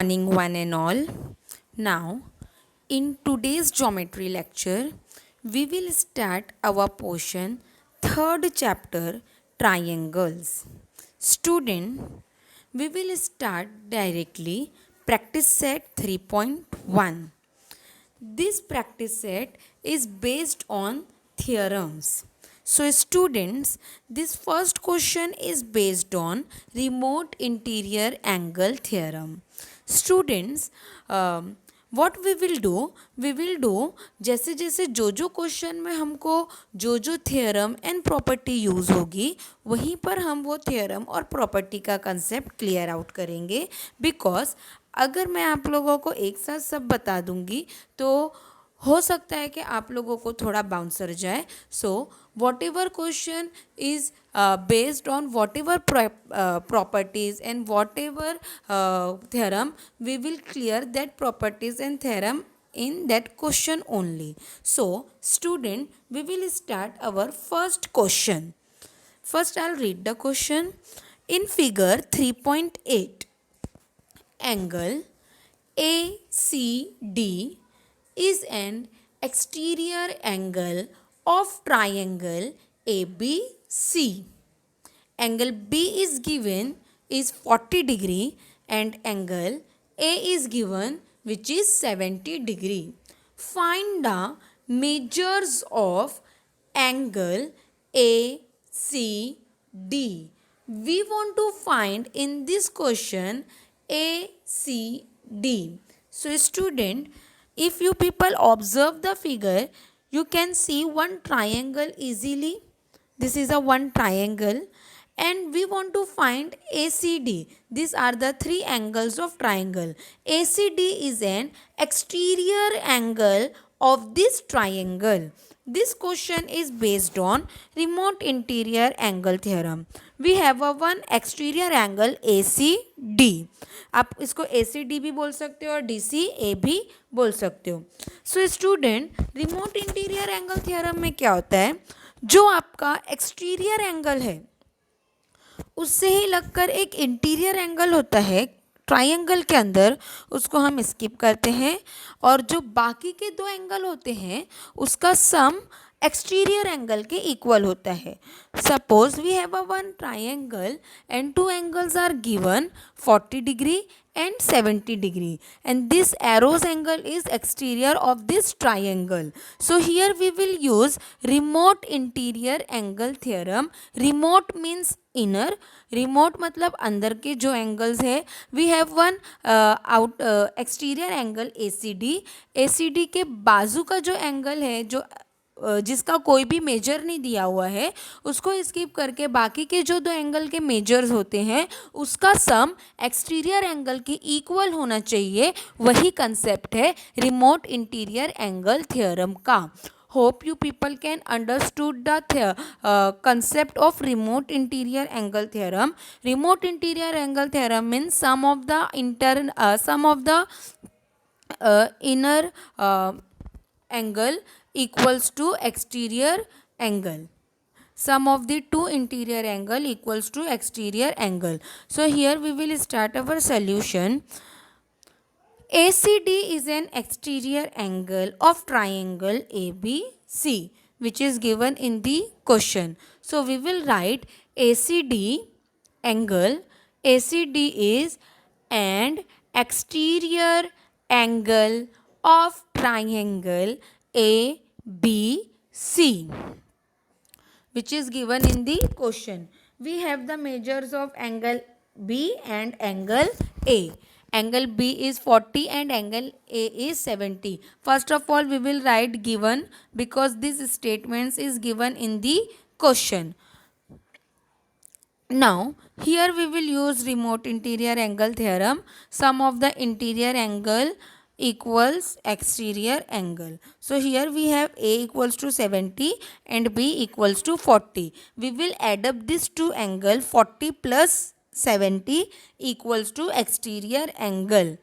Morning, one and all. Now, in today's geometry lecture, we will start our portion, third chapter, triangles. Student, we will start directly practice set 3.1. This practice set is based on theorems. So students, this first question is based on remote interior angle theorem. Students, what we will do जैसे जैसे जो question में हमको जो theorem and property use होगी वहीं पर हम वो थियरम और प्रॉपर्टी का कंसेप्ट क्लियर आउट करेंगे. बिकॉज अगर मैं आप लोगों को एक साथ सब बता दूंगी तो हो सकता है कि आप लोगों को थोड़ा बाउंसर जाए. So what ever question is based on what ever properties and what ever theorem, we will clear that properties and theorem in that question only. So student, we will start our first question. First I'll read the question. In figure 3.8, angle ACD is an exterior angle of triangle ABC. Angle B is given is 40 degree and angle A is given which is 70 degree. Find the measures of angle ACD. We want to find in this question ACD. So student, if you people observe the figure, you can see one triangle easily. This is a one triangle and we want to find ACD. These are the three angles of triangle. ACD is an exterior angle of this triangle. This question is based on remote interior angle theorem. We have a one exterior angle ACD. आप इसको ACD भी बोल सकते हो और DCA भी बोल सकते हो. So student, remote interior angle theorem में क्या होता है, जो आपका एक्सटीरियर एंगल है उससे ही लगकर एक इंटीरियर एंगल होता है ट्राइंगल के अंदर, उसको हम स्किप करते हैं और जो बाकी के दो एंगल होते हैं उसका सम एक्सटीरियर एंगल के इक्वल होता है. Suppose we have a one triangle and two angles are given 40 degree and 70 degree and this arrows angle is exterior of this triangle. So here we will use remote interior angle theorem. Remote means inner, remote मतलब अंदर के जो angles है. We have one out exterior angle ACD. ACD के बाजू का जो angle है, जो जिसका कोई भी मेजर नहीं दिया हुआ है, उसको स्किप करके बाकी के जो दो एंगल के मेजर्स होते हैं उसका सम एक्सटीरियर एंगल के इक्वल होना चाहिए. वही कंसेप्ट है रिमोट इंटीरियर एंगल थ्योरम का. Hope you people can understood the concept of remote interior angle theorem. Remote interior angle theorem means sum of the inner angle equals to exterior angle. Sum of the two interior angle equals to exterior angle. So here we will start our solution. ACD is an exterior angle of triangle ABC which is given in the question. So we will write ACD angle. ACD is an exterior angle of triangle ABC which is given in the question. We have the measures of angle B and angle A. Angle B is 40 and angle A is 70. First of all, we will write given because this statements is given in the question. Now, here we will use remote interior angle theorem. Sum of the interior angle equals exterior angle. So here we have A equals to 70 and B equals to 40. We will add up these two angle. 40 plus 70 equals to exterior angle.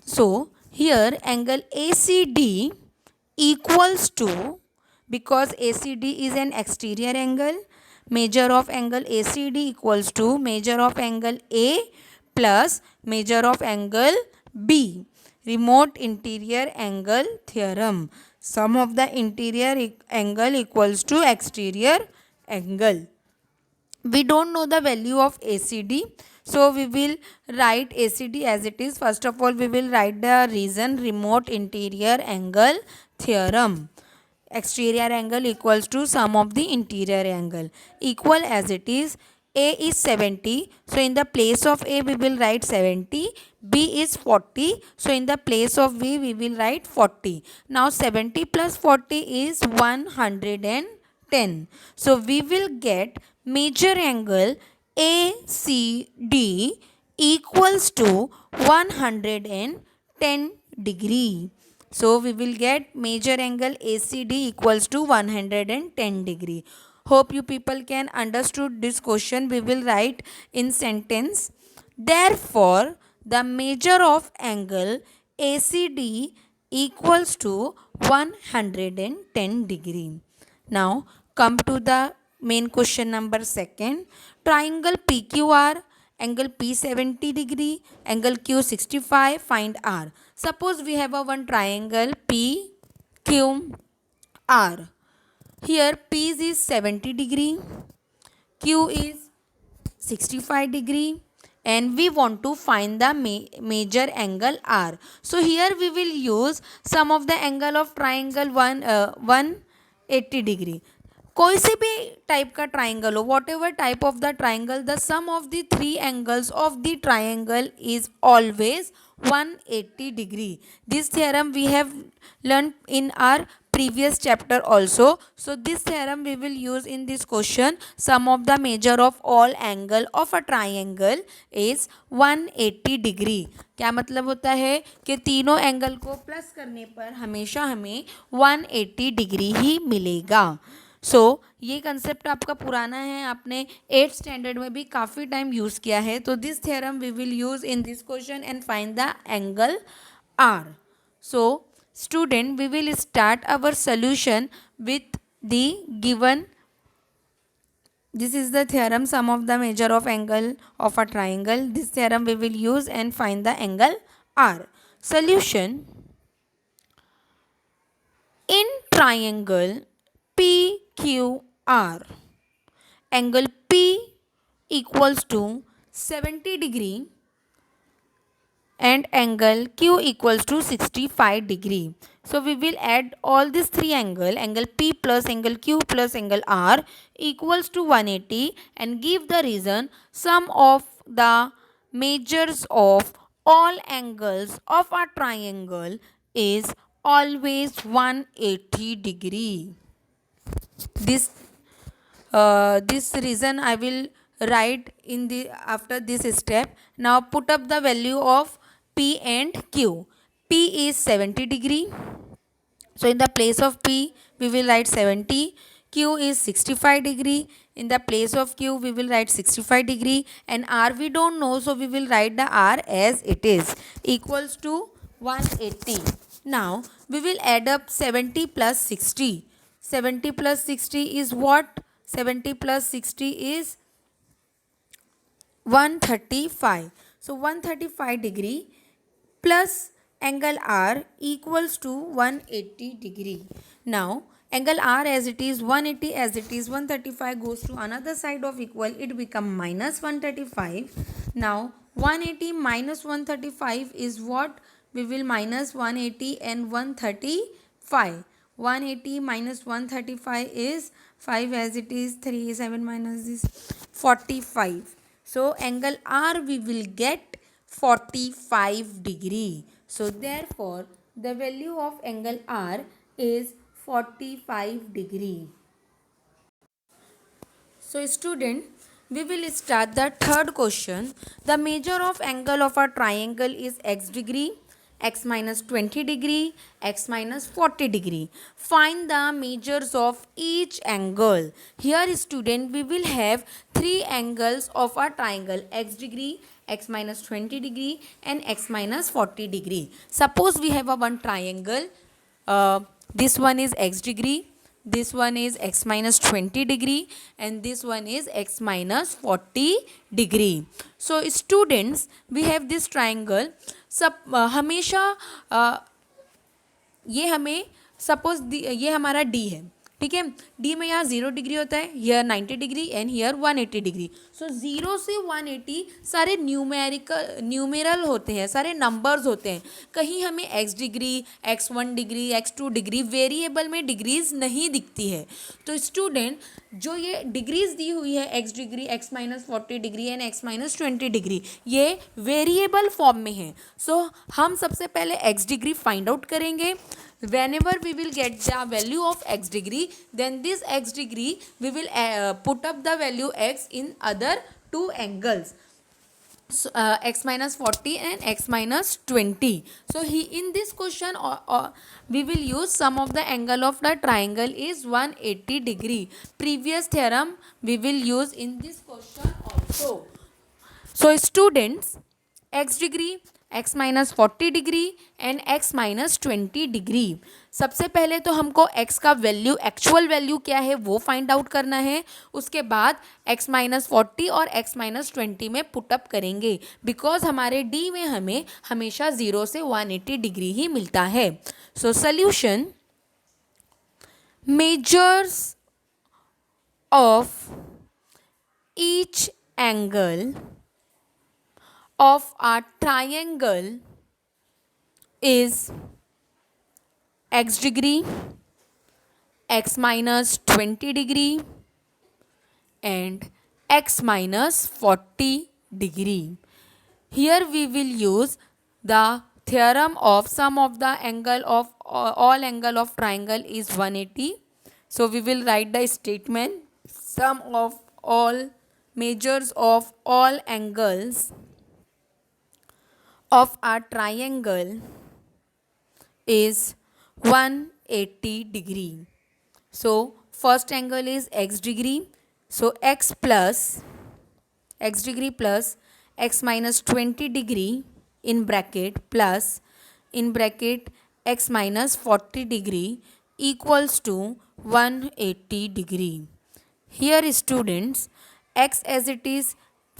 So here angle ACD equals to, because ACD is an exterior angle, measure of angle ACD equals to measure of angle A plus measure of angle B. Remote interior angle theorem. Sum of the interior angle equals to exterior angle. We don't know the value of ACD, so we will write ACD as it is. First of all, we will write the reason, remote interior angle theorem. Exterior angle equals to sum of the interior angle, equal as it is. A is 70, so in the place of A we will write 70. B is 40, so in the place of B we will write 40. Now 70 plus 40 is 110. So we will get major angle ACD equals to 110 degree. So we will get major angle ACD equals to 110 degree. Hope you people can understood this question. We will write in sentence. Therefore, the measure of angle ACD equals to 110 degree. Now come to the main question number second. Triangle PQR, angle P 70 degree, angle Q 65, find R. Suppose we have a one triangle PQR. Here P is 70 degree, Q is 65 degree, and we want to find the major angle R. So here we will use sum of the angle of triangle 180 degree. कोई से भी type का triangle हो, whatever type of the triangle, the sum of the three angles of the triangle is always 180 degree. This theorem we have learned in our previous chapter also. So this theorem we will use in this question. Sum of the measure of all angle of a triangle is 180 degree. क्या मतलब होता है कि तीनों angle को plus करने पर हमेशा हमें 180 डिग्री ही मिलेगा. सो ये कंसेप्ट आपका पुराना है, आपने 8th स्टैंडर्ड में भी काफ़ी टाइम यूज़ किया है. तो this theorem we will use in this question and find the angle R. So student, we will start our solution with the given. This is the theorem, sum of the measure of angle of a triangle. This theorem we will use and find the angle R. Solution. In triangle PQR, angle P equals to 70 degree and angle Q equals to 65 degree. So we will add all these three angle P plus angle Q plus angle R equals to 180, and give the reason sum of the measures of all angles of a triangle is always 180 degree. This reason I will write in the after this step. Now put up the value of P and Q. P is 70 degree. So in the place of P we will write 70. Q is 65 degree. In the place of Q we will write 65 degree, and R we don't know, so we will write the R as it is, equals to 180. Now we will add up 70 plus 60. 70 plus 60 is what? 70 plus 60 is 135. So 135 degree plus angle R equals to 180 degree. Now angle R as it is 180, as it is 135, goes to another side of equal, it become minus 135. Now 180 minus 135 is what? We will minus 180 and 135. 180 minus 135 is 5, as it is 3, 7 minus this 45. So angle R we will get 45 degree. So therefore the value of angle R is 45 degree. So student, we will start the third question. The measure of angle of a triangle is x degree, x minus 20 degree, x minus 40 degree. Find the measures of each angle. Here student, we will have three angles of a triangle: x degree, x minus 20 degree and x minus 40 degree. Suppose we have a one triangle. This one is x degree, this one is x minus 20 degree, and this one is x minus 40 degree. So students, we have this triangle. सब हमेशा ये हमें suppose ये हमारा D है, ठीक है। D में यहाँ 0 डिग्री होता है, here 90 degree and here 180 degree. So 0 से 180 सारे न्यूमेरल होते हैं, सारे नंबर्स होते हैं। कहीं हमें x degree, x1 degree, x2 degree, variable में डिग्रीज नहीं दिखती है। तो स्टूडेंट, जो ये डिग्रीज दी हुई है x degree, x minus 40 degree and x minus 20 degree, ये वेरिएबल फॉर्म में है। सो हम सबसे पहले x डिग्री फाइंड आउट करेंगे। Whenever we will get the value of x degree, then this x degree we will put up the value x in other two angles. So, x minus 40 and x minus 20. So in this question we will use sum of the angle of the triangle is 180 degree. Previous theorem we will use in this question also. So students, x degree, x minus 40 degree and x minus 20 degree. सबसे पहले तो हमको x का value, actual value क्या है वो find out करना है। उसके बाद x माइनस 40 और x माइनस 20 में पुटअप करेंगे, बिकॉज हमारे d में हमें हमेशा 0 से 180 डिग्री ही मिलता है। So solution, measures of each angle of a triangle is x degree, x minus 20 degree and x minus 40 degree. Here we will use the theorem of sum of the angle of all angle of triangle is 180. So we will write the statement, sum of all measures of all angles of a triangle is 180 degree. So first angle is x degree. So x degree plus x minus 20 degree in bracket plus in bracket x minus 40 degree equals to 180 degree. Here students, x as it is,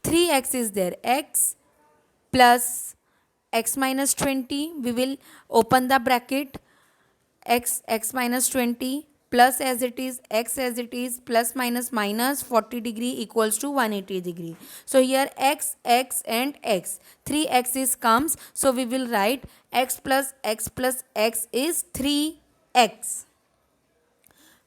3x is there, x plus x minus 20, we will open the bracket, x minus 20 plus as it is, x as it is, plus minus minus 40 degree equals to 180 degree. So here x and x, 3x is comes, so we will write x plus x is 3x.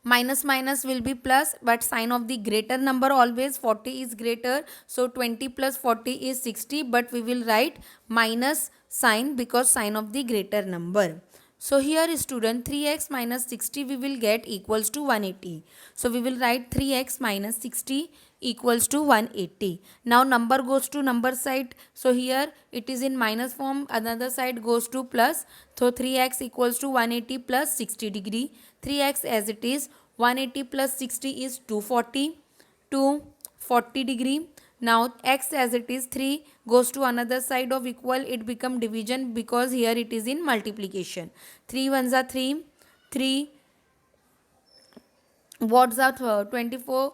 Minus minus will be plus, but sign of the greater number always, 40 is greater, so 20 plus 40 is 60, but we will write minus sign because sign of the greater number. So here student, 3x minus 60 we will get equals to 180. So we will write 3x minus 60 equals to 180. Now number goes to number side. So here it is in minus form, another side goes to plus. So 3x equals to 180 plus 60 degree. 3x as it is, 180 plus 60 is 240 degree. Now x as it is, 3 goes to another side of equal, it become division because here it is in multiplication. 3 ones are 3, 3 what's are 24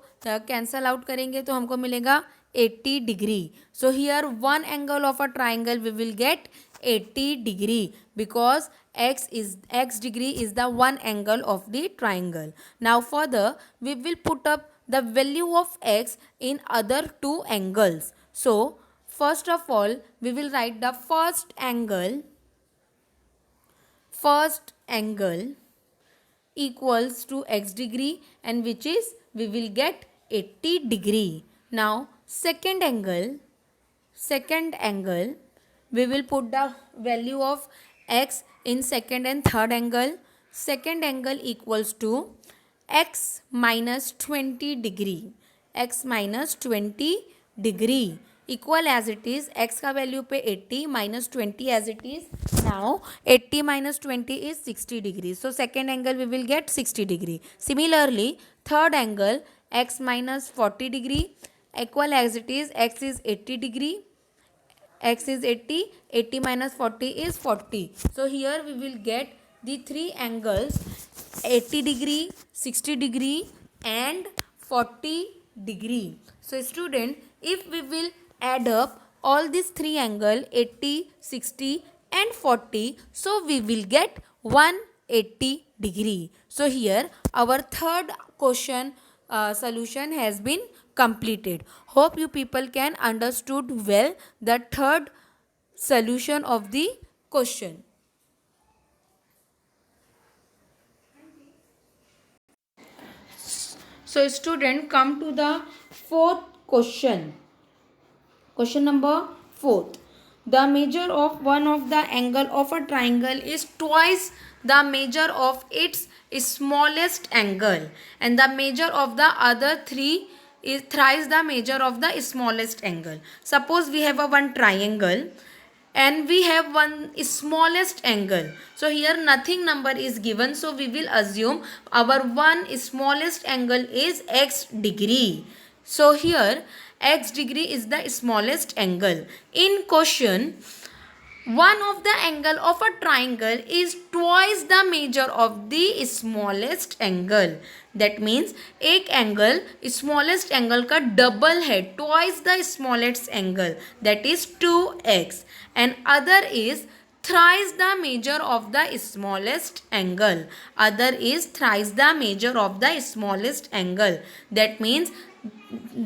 cancel out करेंगे तो हमको मिलेगा 80 degree. So here one angle of a triangle we will get 80 degree because x degree is the one angle of the triangle. Now further we will put up the value of x in other two angles. So first of all we will write the first angle equals to x degree, and which is we will get 80 degree. Now second angle we will put the value of x in second and third angle. Second angle equals to x minus 20 degree. x minus 20 degree equal as it is x का value पे 80 minus 20 as it is. Now 80 minus 20 is 60 degree. So second angle we will get 60 degree. Similarly third angle x minus 40 degree equal as it is x is 80 degree. X is 80, 80 minus 40 is 40. So here we will get the three angles 80 degree, 60 degree and 40 degree. So student, if we will add up all these three angle 80, 60 and 40, so we will get 180 degree. So here our third question solution has been completed. Hope you people can understood well the third solution of the question. So student, come to the fourth question. Question number fourth. The measure of one of the angle of a triangle is twice the measure of its smallest angle, and the measure of the other three is thrice the measure of the smallest angle. Suppose we have a one triangle and we have one smallest angle. So here nothing number is given, so we will assume our one smallest angle is x degree. So here x degree is the smallest angle. In question, one of the angle of a triangle is twice the measure of the smallest angle. That means एक angle smallest angle का double है, twice the smallest angle, that is 2x, and other is thrice the measure of the smallest angle. Other is thrice the measure of the smallest angle. That means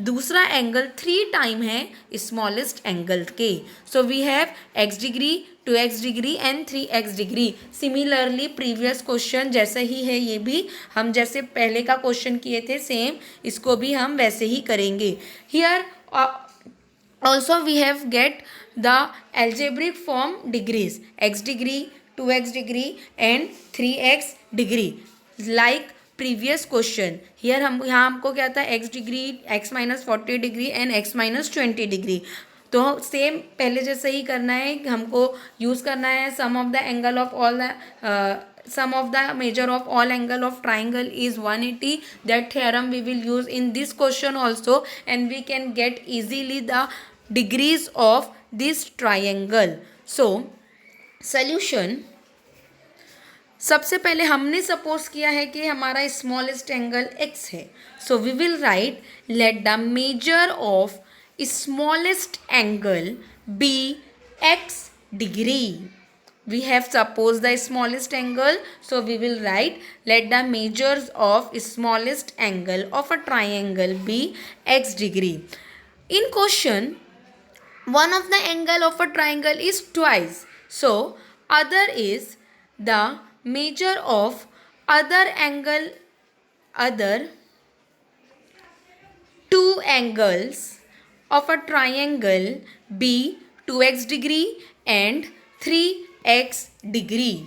दूसरा angle 3 time है smallest angle के. So we have x degree, 2x degree and 3x degree. Similarly previous question जैसा ही है, ये भी हम जैसे पहले का क्वेश्चन किए थे सेम इसको भी हम वैसे ही करेंगे. Here also we have get the algebraic form degrees, x degree, 2x degree and 3x degree like previous question. Here हम यहाँ हमको क्या था, x degree, x minus 40 degree and x minus 20 degree. तो सेम पहले जैसे ही करना है, हमको यूज़ करना है sum of the angle of all the sum of the measure of all angle of triangle is 180. That theorem we will use in this question also, and we can get easily the degrees of this triangle. So solution, सबसे पहले हमने suppose किया है कि हमारा smallest angle x है. So we will write let the measure of smallest angle be x degree. We have supposed the smallest angle, so we will write let the measures of smallest angle of a triangle be x degree. In question, one of the angle of a triangle is twice, so other is the measure of other angle, other two angles of a triangle be 2x degree and 3x degree.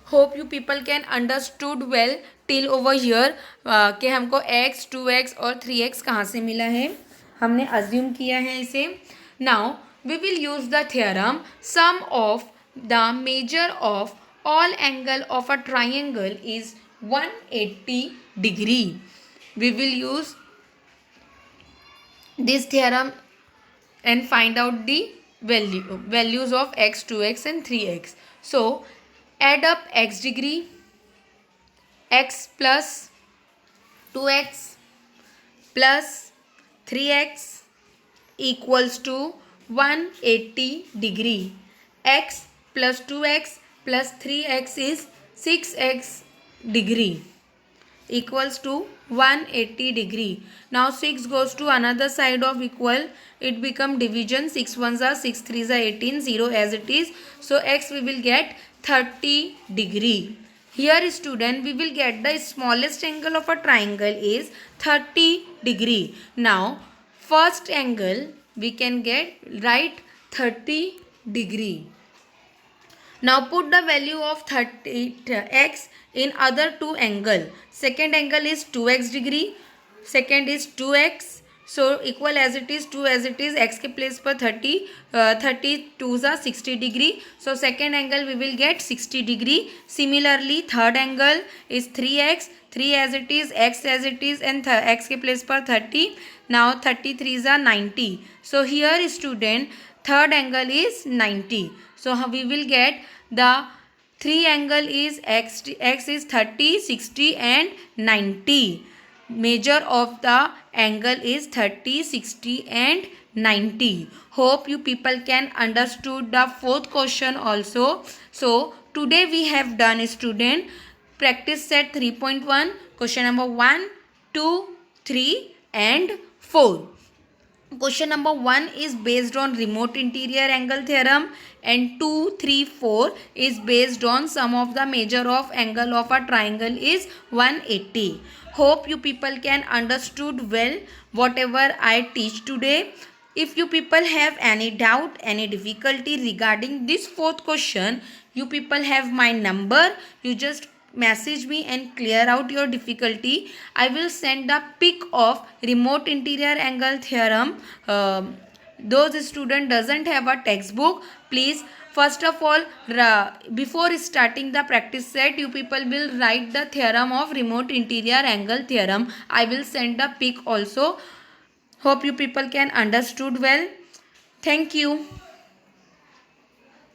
Hope you people can understood well till over here कि हमको x, 2x और 3x कहाँ से मिला है, हमने assume किया है इसे. Now we will use the theorem sum of the measure of all angle of a triangle is 180 degree. We will use this theorem and find out the values of x, 2x and 3x. So add up x degree, x plus 2x plus 3x equals to 180 degree. X plus 2x plus 3x is 6x degree equals to 180 degree. Now 6 goes to another side of equal, it become division, 6 ones are 6 threes are 18, 0 as it is. So x we will get 30 degree. Here student, we will get the smallest angle of a triangle is 30 degree. Now first angle we can get right 30 degree. Now put the value of 30x in other two angle. Second angle is 2x degree, second is 2x. So equal as it is, 2 as it is, x के place पर 30, 30 2s are 60 degree. So second angle we will get 60 degree. Similarly third angle is 3x, 3 as it is, x as it is and x के place पर 30. Now 33s are 90. So here student, third angle is 90. So we will get the Three angle is x is 30, 60 and 90. Measure of the angle is 30, 60 and 90. Hope you people can understood the fourth question also. So today we have done, student, practice set 3.1, question number 1, 2, 3 and 4. Question number 1 is based on remote interior angle theorem, and 2, 3, 4 is based on sum of the measure of angle of a triangle is 180. Hope you people can understood well whatever I teach today. If you people have any doubt, any difficulty regarding this fourth question, you people have my number. You just message me and clear out your difficulty. I will send the pic of remote interior angle theorem. Those student doesn't have a textbook, please first of all before starting the practice set, you people will write the theorem of remote interior angle theorem. I will send the pic also. Hope you people can understood well. Thank you.